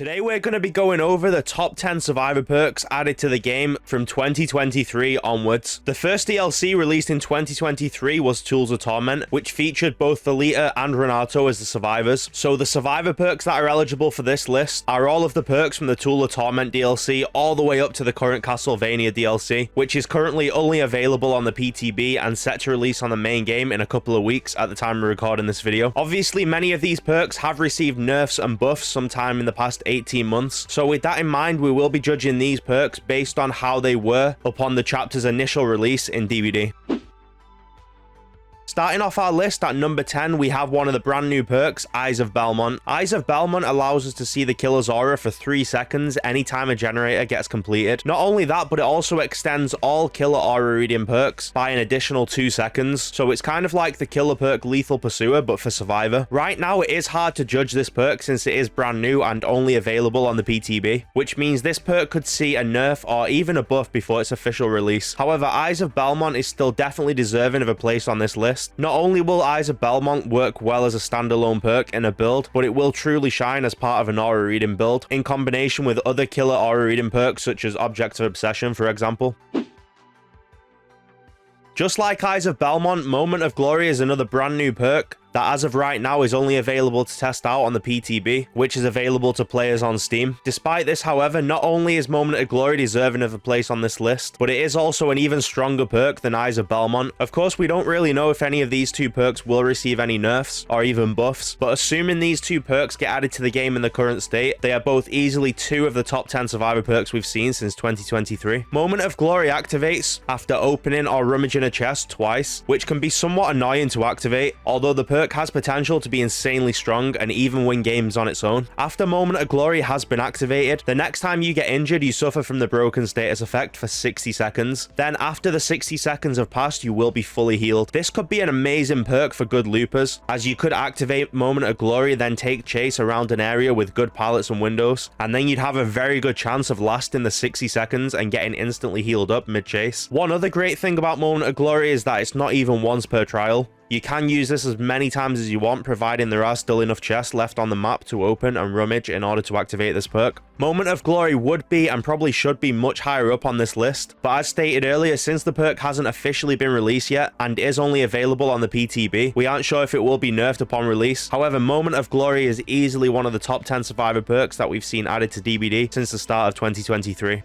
Today we're going to be going over the top 10 survivor perks added to the game from 2023 onwards. The first DLC released in 2023 was Tools of Torment, which featured both Thalita and Renato as the survivors. So the survivor perks that are eligible for this list are all of the perks from the Tool of Torment DLC all the way up to the current Castlevania DLC, which is currently only available on the PTB and set to release on the main game in a couple of weeks at the time of recording this video. Obviously, many of these perks have received nerfs and buffs sometime in the past 18 months, so with that in mind, we will be judging these perks based on how they were upon the chapter's initial release in DVD. Starting off our list at number 10, we have one of the brand new perks, Eyes of Belmont. Eyes of Belmont allows us to see the killer's aura for 3 seconds anytime a generator gets completed. Not only that, but it also extends all killer aura reading perks by an additional 2 seconds, so it's kind of like the killer perk Lethal Pursuer, but for survivor. Right now, it is hard to judge this perk since it is brand new and only available on the PTB, which means this perk could see a nerf or even a buff before its official release. However, Eyes of Belmont is still definitely deserving of a place on this list. Not only will Eyes of Belmont work well as a standalone perk in a build, but it will truly shine as part of an aura reading build, in combination with other killer aura reading perks such as Object of Obsession, for example. Just like Eyes of Belmont, Moment of Glory is another brand new perk that as of right now is only available to test out on the PTB, which is available to players on Steam. Despite this, however, not only is Moment of Glory deserving of a place on this list, but it is also an even stronger perk than Eyes of Belmont. Of course, we don't really know if any of these two perks will receive any nerfs or even buffs, but assuming these two perks get added to the game in the current state, they are both easily 2 of the top 10 survivor perks we've seen since 2023. Moment of Glory activates after opening or rummaging a chest twice, which can be somewhat annoying to activate, although the perk has potential to be insanely strong and even win games on its own. After Moment of Glory has been activated, the next time you get injured, you suffer from the broken status effect for 60 seconds. Then after the 60 seconds have passed, you will be fully healed. This could be an amazing perk for good loopers, as you could activate Moment of Glory, then take chase around an area with good pallets and windows, and then you'd have a very good chance of lasting the 60 seconds and getting instantly healed up mid-chase. One other great thing about Moment of Glory is that it's not even once per trial. You can use this as many times as you want, providing there are still enough chests left on the map to open and rummage in order to activate this perk. Moment of Glory would be and probably should be much higher up on this list, but as stated earlier, since the perk hasn't officially been released yet and is only available on the PTB, we aren't sure if it will be nerfed upon release. However, Moment of Glory is easily one of the top 10 survivor perks that we've seen added to DBD since the start of 2023.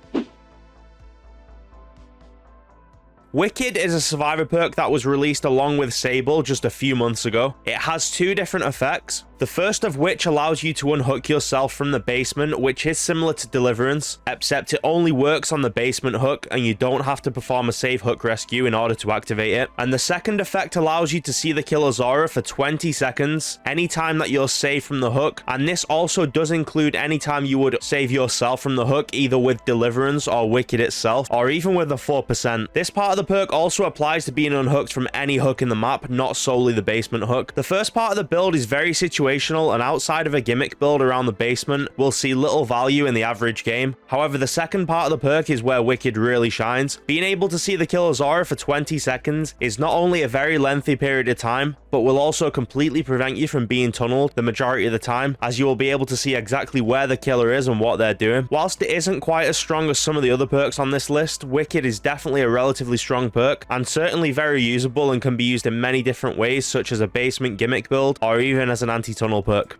Wicked is a survivor perk that was released along with Sable just a few months ago. It has 2 different effects, the first of which allows you to unhook yourself from the basement, which is similar to Deliverance, except it only works on the basement hook and you don't have to perform a safe hook rescue in order to activate it. And the second effect allows you to see the killer's aura for 20 seconds anytime that you're safe from the hook, and this also does include anytime you would save yourself from the hook either with Deliverance or Wicked itself, or even with the 4%. This part of the perk also applies to being unhooked from any hook in the map, not solely the basement hook. The first part of the build is very situational, and outside of a gimmick build around the basement, we'll see little value in the average game. However, the second part of the perk is where Wicked really shines. Being able to see the killer's aura for 20 seconds is not only a very lengthy period of time, but will also completely prevent you from being tunneled the majority of the time, as you will be able to see exactly where the killer is and what they're doing. Whilst it isn't quite as strong as some of the other perks on this list, Wicked is definitely a relatively strong perk, and certainly very usable and can be used in many different ways, such as a basement gimmick build or even as an anti-tunnel perk.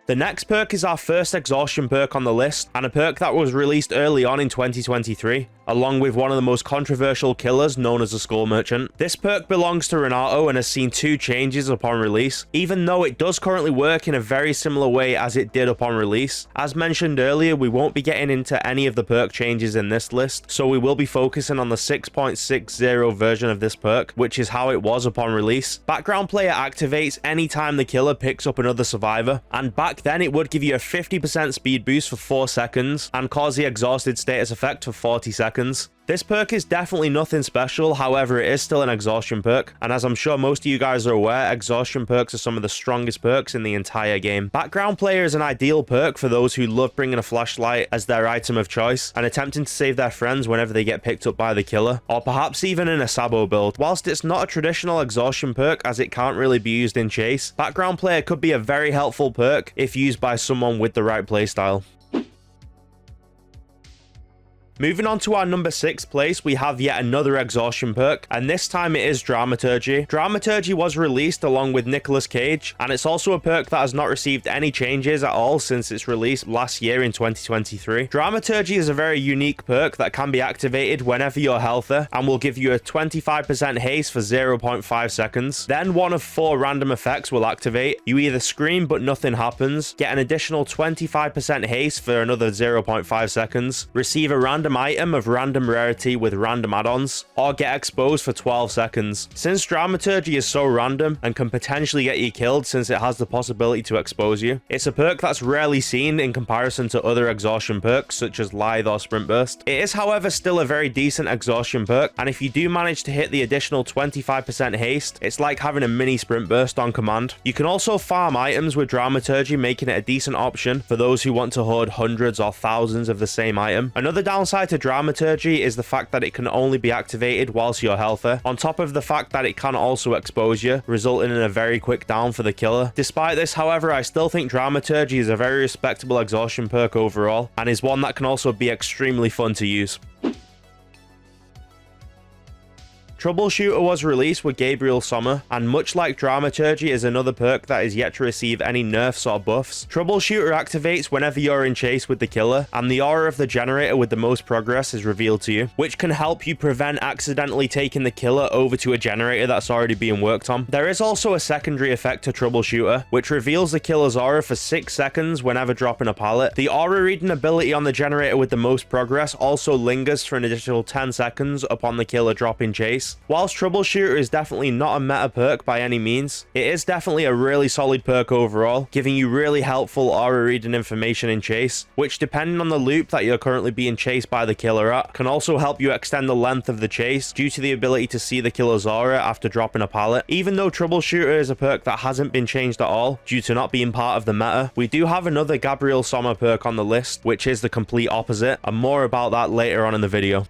The next perk is our first exhaustion perk on the list, and a perk that was released early on in 2023, along with one of the most controversial killers known as the Skull Merchant. This perk belongs to Renato and has seen 2 changes upon release, even though it does currently work in a very similar way as it did upon release. As mentioned earlier, we won't be getting into any of the perk changes in this list, so we will be focusing on the 6.60 version of this perk, which is how it was upon release. Background player activates anytime the killer picks up another survivor, and back then it would give you a 50% speed boost for 4 seconds and cause the exhausted status effect for 40 seconds. This perk is definitely nothing special, however it is still an exhaustion perk, and as I'm sure most of you guys are aware, exhaustion perks are some of the strongest perks in the entire game. Background player is an ideal perk for those who love bringing a flashlight as their item of choice and attempting to save their friends whenever they get picked up by the killer, or perhaps even in a Sabo build. Whilst it's not a traditional exhaustion perk as it can't really be used in chase, background player could be a very helpful perk if used by someone with the right playstyle. Moving on to our number 6 place, we have yet another exhaustion perk, and this time it is Dramaturgy. Dramaturgy was released along with Nicolas Cage, and it's also a perk that has not received any changes at all since its release last year in 2023. Dramaturgy is a very unique perk that can be activated whenever you're healthier, and will give you a 25% haste for 0.5 seconds. Then one of 4 random effects will activate. You either scream but nothing happens, get an additional 25% haste for another 0.5 seconds, receive a random item of random rarity with random add-ons, or get exposed for 12 seconds. Since Dramaturgy is so random and can potentially get you killed since it has the possibility to expose you, it's a perk that's rarely seen in comparison to other exhaustion perks such as Lithe or Sprint Burst. It is however still a very decent exhaustion perk, and if you do manage to hit the additional 25% haste, it's like having a mini Sprint Burst on command. You can also farm items with Dramaturgy, making it a decent option for those who want to hoard hundreds or thousands of the same item. Another downside to Dramaturgy is the fact that it can only be activated whilst you're healthy, on top of the fact that it can also expose you, resulting in a very quick down for the killer. Despite this, however, I still think Dramaturgy is a very respectable exhaustion perk overall, and is one that can also be extremely fun to use. Troubleshooter was released with Gabriel Sommer, and much like Dramaturgy is another perk that is yet to receive any nerfs or buffs. Troubleshooter activates whenever you're in chase with the killer, and the aura of the generator with the most progress is revealed to you, which can help you prevent accidentally taking the killer over to a generator that's already being worked on. There is also a secondary effect to Troubleshooter, which reveals the killer's aura for 6 seconds whenever dropping a pallet. The aura reading ability on the generator with the most progress also lingers for an additional 10 seconds upon the killer dropping chase. Whilst Troubleshooter is definitely not a meta perk by any means, it is definitely a really solid perk overall, giving you really helpful aura reading information in chase, which depending on the loop that you're currently being chased by the killer at, can also help you extend the length of the chase due to the ability to see the killer's aura after dropping a pallet. Even though Troubleshooter is a perk that hasn't been changed at all due to not being part of the meta, we do have another Gabriel Sommer perk on the list, which is the complete opposite, and more about that later on in the video.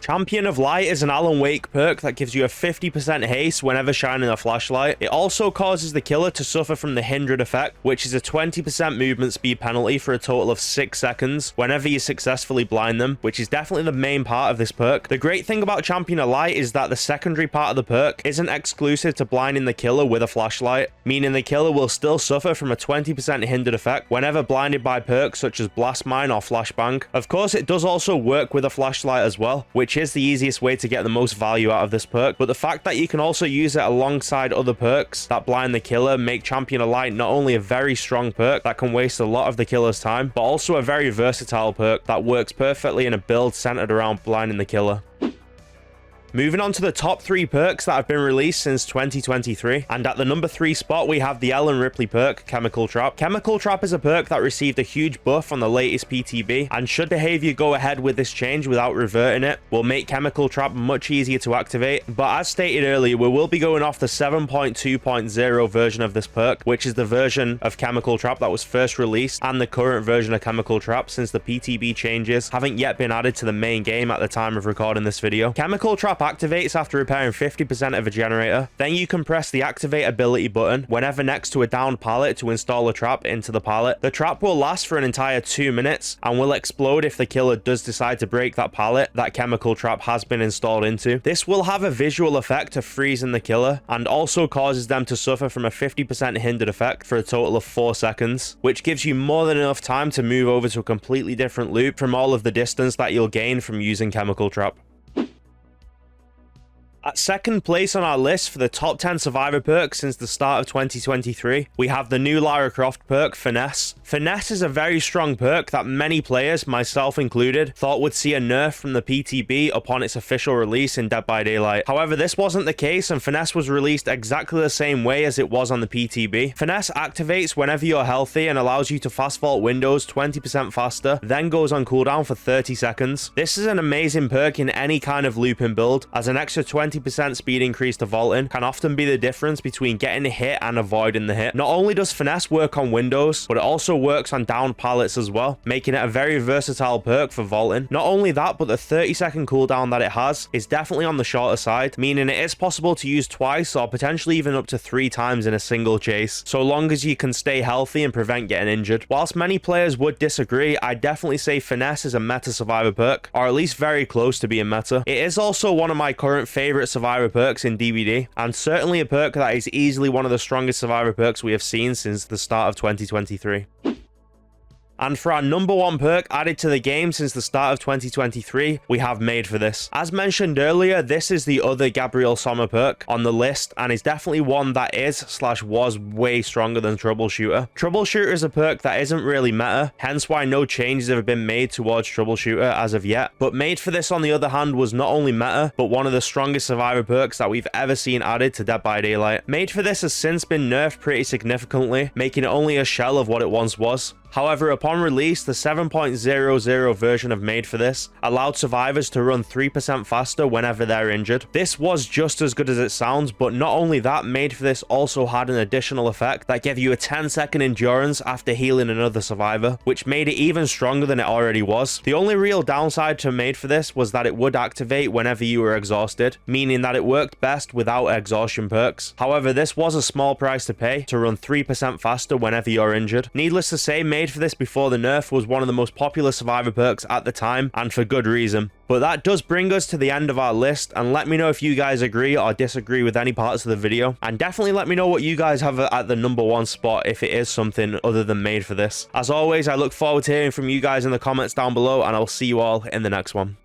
Champion of Light is an Alan Wake perk that gives you a 50% haste whenever shining a flashlight. It also causes the killer to suffer from the hindered effect, which is a 20% movement speed penalty for a total of 6 seconds whenever you successfully blind them, which is definitely the main part of this perk. The great thing about Champion of Light is that the secondary part of the perk isn't exclusive to blinding the killer with a flashlight, meaning the killer will still suffer from a 20% hindered effect whenever blinded by perks such as Blast Mine or Flashbang. Of course, it does also work with a flashlight as well, which is the easiest way to get the most value out of this perk, but the fact that you can also use it alongside other perks that blind the killer make Champion of Light not only a very strong perk that can waste a lot of the killer's time, but also a very versatile perk that works perfectly in a build centered around blinding the killer. Moving on to the top 3 perks that have been released since 2023, and at the number 3 spot we have the Ellen Ripley perk, Chemical Trap. Chemical Trap is a perk that received a huge buff on the latest PTB, and should behavior go ahead with this change without reverting it, will make Chemical Trap much easier to activate. But as stated earlier, we will be going off the 7.2.0 version of this perk, which is the version of Chemical Trap that was first released, and the current version of Chemical Trap, since the PTB changes haven't yet been added to the main game at the time of recording this video. Chemical Trap activates after repairing 50% of a generator. Then you can press the activate ability button whenever next to a downed pallet to install a trap into the pallet. The trap will last for an entire 2 minutes and will explode if the killer does decide to break that pallet that Chemical Trap has been installed into. This will have a visual effect of freezing the killer and also causes them to suffer from a 50% hindered effect for a total of 4 seconds, which gives you more than enough time to move over to a completely different loop from all of the distance that you'll gain from using Chemical Trap. At second place on our list for the top 10 survivor perks since the start of 2023, we have the new Lara Croft perk, Finesse. Finesse is a very strong perk that many players, myself included, thought would see a nerf from the PTB upon its official release in Dead by Daylight. However, this wasn't the case, and Finesse was released exactly the same way as it was on the PTB. Finesse activates whenever you're healthy and allows you to fast vault windows 20% faster, then goes on cooldown for 30 seconds. This is an amazing perk in any kind of looping build, as an extra 20% speed increase to vaulting can often be the difference between getting a hit and avoiding the hit. Not only does Finesse work on windows, but it also works on downed pallets as well, making it a very versatile perk for vaulting. Not only that, but the 30-second cooldown that it has is definitely on the shorter side, meaning it is possible to use twice or potentially even up to 3 times in a single chase, so long as you can stay healthy and prevent getting injured. Whilst many players would disagree, I definitely say Finesse is a meta survivor perk, or at least very close to being meta. It is also one of my current favorite survivor perks in DBD, and certainly a perk that is easily one of the strongest survivor perks we have seen since the start of 2023. And for our number 1 perk added to the game since the start of 2023, we have Made for This. As mentioned earlier, this is the other Gabriel Sommer perk on the list, and is definitely one that is/was way stronger than Troubleshooter. Troubleshooter is a perk that isn't really meta, hence why no changes have been made towards Troubleshooter as of yet. But Made for This, on the other hand, was not only meta, but one of the strongest survivor perks that we've ever seen added to Dead by Daylight. Made for This has since been nerfed pretty significantly, making it only a shell of what it once was. However, upon release, the 7.00 version of Made for This allowed survivors to run 3% faster whenever they're injured. This was just as good as it sounds, but not only that, Made for This also had an additional effect that gave you a 10-second endurance after healing another survivor, which made it even stronger than it already was. The only real downside to Made for This was that it would activate whenever you were exhausted, meaning that it worked best without exhaustion perks. However, this was a small price to pay to run 3% faster whenever you're injured. Needless to say, Made for This before the nerf was one of the most popular survivor perks at the time, and for good reason. But that does bring us to the end of our list, and let me know if you guys agree or disagree with any parts of the video, and definitely let me know what you guys have at the number 1 spot if it is something other than Made for This. As always, I look forward to hearing from you guys in the comments down below, and I'll see you all in the next one.